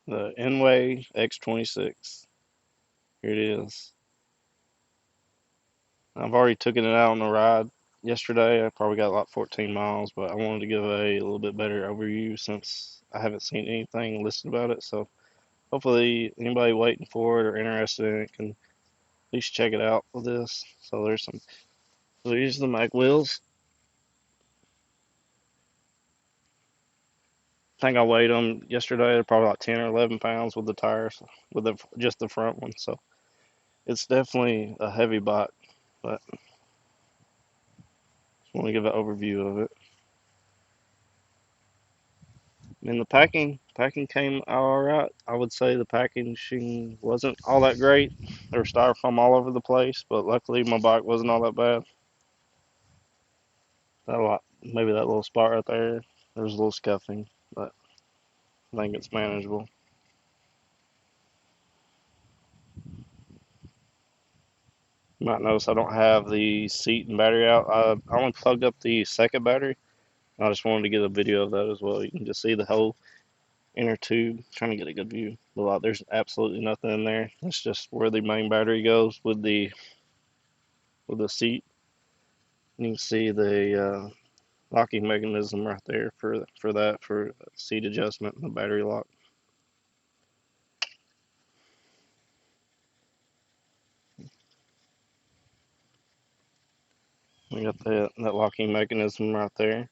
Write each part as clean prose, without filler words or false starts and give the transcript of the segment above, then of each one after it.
The Engwe X26. Here it is. I've already taken it out on a ride yesterday. I probably got like 14 miles, but I wanted to give a little bit better overview since I haven't seen anything listed about it. So hopefully anybody waiting for it or interested in it can at least check it out with this. So there's some, so these are the mag wheels. I think I weighed them yesterday. They're probably like 10 or 11 pounds with the tires, with just the front one. So it's definitely a heavy bike, but just want to give an overview of it. And the packing came all right. I would say the packaging wasn't all that great. There was styrofoam all over the place, but luckily my bike wasn't all that bad. That lot, maybe that little spot right there, there was a little scuffing, but I think it's manageable. You might notice I don't have the seat and battery out. I only plugged up the second battery. I just wanted to get a video of that as well. You can just see the whole inner tube, trying to get a good view. But there's absolutely nothing in there. It's just where the main battery goes with the seat. You can see the locking mechanism right there for seat adjustment and the battery lock. We got that locking mechanism right there.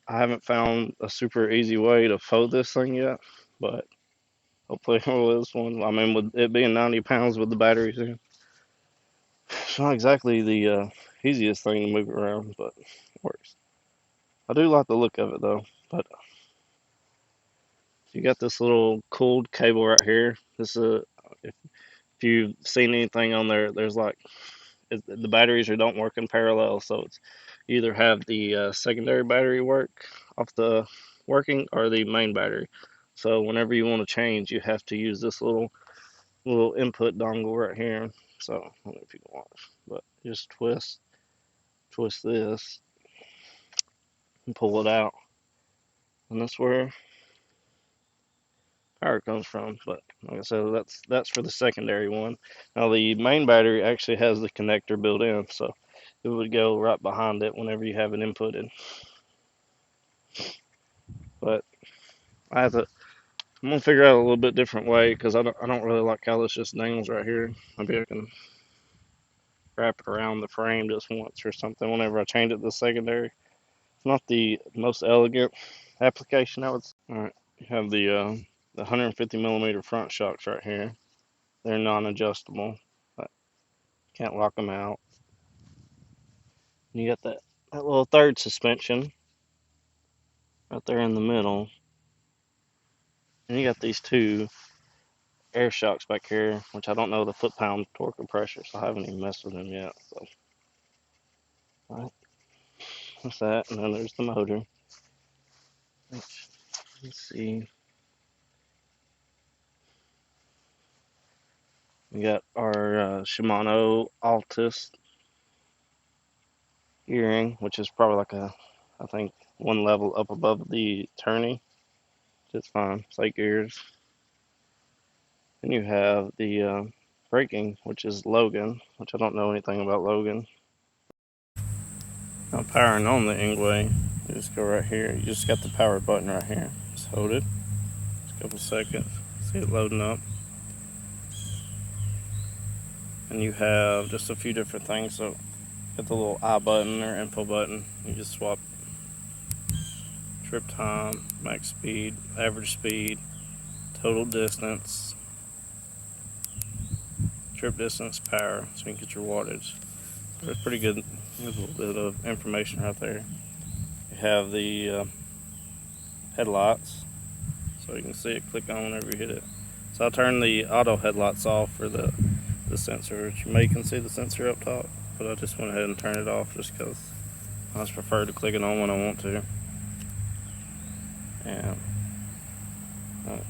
I haven't found a super easy way to fold this thing yet, but hopefully this one. I mean, with it being 90 pounds with the batteries in, it's not exactly the easiest thing to move around, but it works. I do like the look of it though. But you got this little cooled cable right here. This is if you've seen anything on there, there's like the batteries don't work in parallel, so it's you either have the secondary battery work off the working or the main battery. So whenever you want to change, you have to use this little input dongle right here. So I don't know if you can watch, but just twist this and pull it out, and that's where power comes from. But like I said, that's for the secondary one. Now the main battery actually has the connector built in, so it would go right behind it whenever you have it inputted. But I have to. I'm gonna figure out a little bit different way because I don't really like how this just dangles right here. Maybe I can wrap it around the frame just once or something. Whenever I change it to the secondary, it's not the most elegant application, I would say. All right, you have the 150 millimeter front shocks right here. They're non-adjustable. But can't lock them out. You got that little third suspension right there in the middle. And you got these two air shocks back here, which I don't know the foot-pound torque or pressure, so I haven't even messed with them yet. So, all right, that's that. And then there's the motor. Let's see. We got our Shimano Altus earring, which is probably like I think one level up above the tourney. Just fine. It's like ears. Then you have the braking, which is Logan, which I don't know anything about Logan. Now powering on the Engwe, you just go right here. You just got the power button right here. Just hold it. Just a couple seconds. See it loading up. And you have just a few different things. So got the little I button or info button. You just swap trip time, max speed, average speed, total distance, trip distance, power, so you can get your wattage. So it's pretty good. There's a little bit of information right there. You have the headlights, so you can see it click on whenever you hit it. So I'll turn the auto headlights off for the sensor. You may can see the sensor up top, but I just went ahead and turned it off just because I just prefer to click it on when I want to. And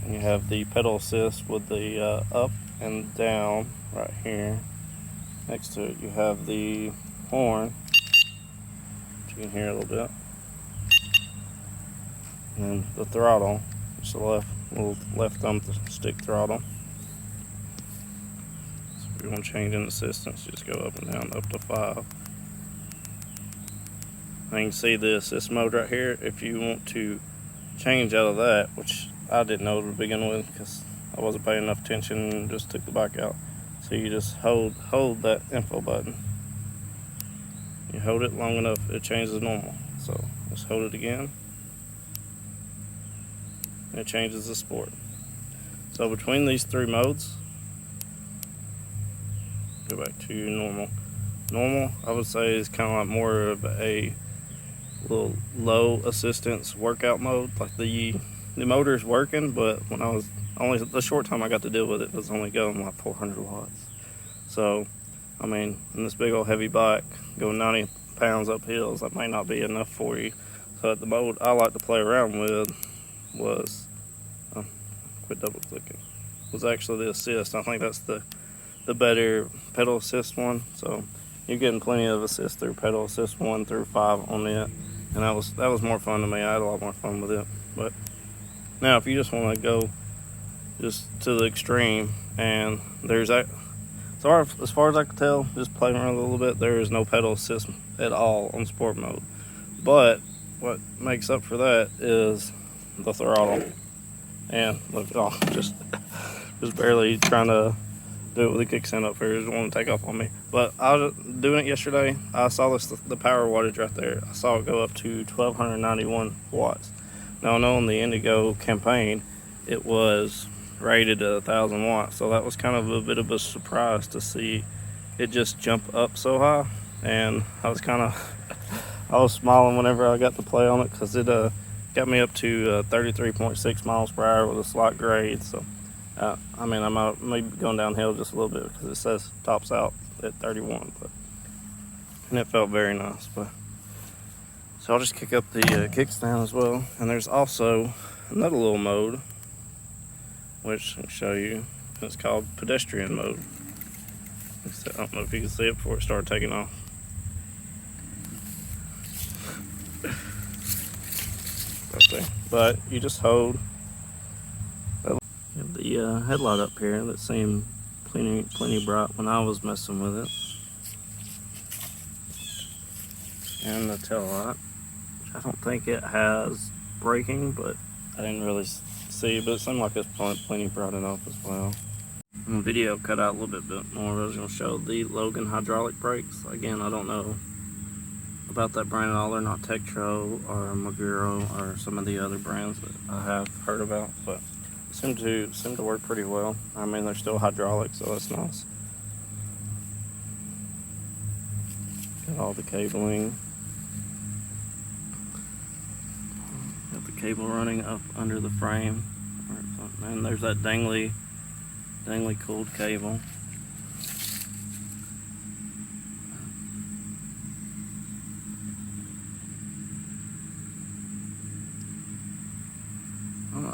you have the pedal assist with the up and down right here. Next to it you have the horn, which you can hear a little bit, and the throttle. Just a little left thumb stick throttle. So if you want to change in assistance, just go up and down up to 5. Now you can see the assist mode right here. If you want to change out of that, which I didn't know to begin with because I wasn't paying enough attention and just took the bike out. So you just hold that info button. You hold it long enough, it changes to normal. So just hold it again, and it changes to sport. So between these 3 modes, go back to normal. Normal, I would say, is kind of like more of a little low assistance workout mode. Like the motor is working, but when I was only the short time I got to deal with it was only going like 400 watts. So I mean, in this big old heavy bike going 90 pounds up hills, that might not be enough for you. So the mode I like to play around with was quit double clicking, was actually the assist. I think that's the better pedal assist one. So you're getting plenty of assist through pedal assist 1 through 5 on it, and that was more fun to me. I had a lot more fun with it. But now if you just want to go just to the extreme, and there's that, so as far as I can tell, just playing around a little bit, there is no pedal assist at all on sport mode. But what makes up for that is the throttle. And look, oh, just barely trying to do it with the kickstand up here. Just want to take off on me. But I was doing it yesterday. I saw the power wattage right there. I saw it go up to 1291 watts. Now I know on the Indigo campaign it was rated at 1,000 watts, so that was kind of a bit of a surprise to see it just jump up so high. And I was I was smiling whenever I got to play on it, because it got me up to 33.6 miles per hour with a slight grade. So I mean, I might be going downhill just a little bit because it says tops out at 31, and it felt very nice. But so I'll just kick up the kickstand as well. And there's also another little mode which I can show you. It's called pedestrian mode. I don't know if you can see it before it started taking off. Right there. But you just hold. You have the headlight up here that seemed plenty bright when I was messing with it. And the tail light, which I don't think it has braking, but I didn't really see, but it seemed like it's plenty bright enough as well. And the video cut out a little bit more, but I was going to show the Logan hydraulic brakes. Again, I don't know about that brand at all. They're not Tektro or Maguro or some of the other brands that I have heard about, but seem to work pretty well. I mean, they're still hydraulic, so that's nice. Got all the cabling. Got the cable running up under the frame, and there's that dangly cooled cable.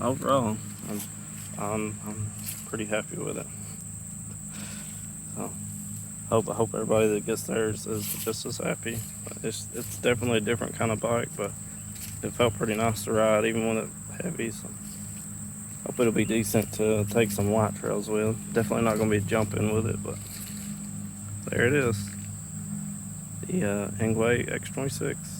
Overall, I'm pretty happy with it. So I hope everybody that gets theirs is just as happy. It's definitely a different kind of bike, but it felt pretty nice to ride even when it's heavy. So hope it'll be decent to take some light trails with. Definitely not going to be jumping with it, but there it is. The Engwe X26.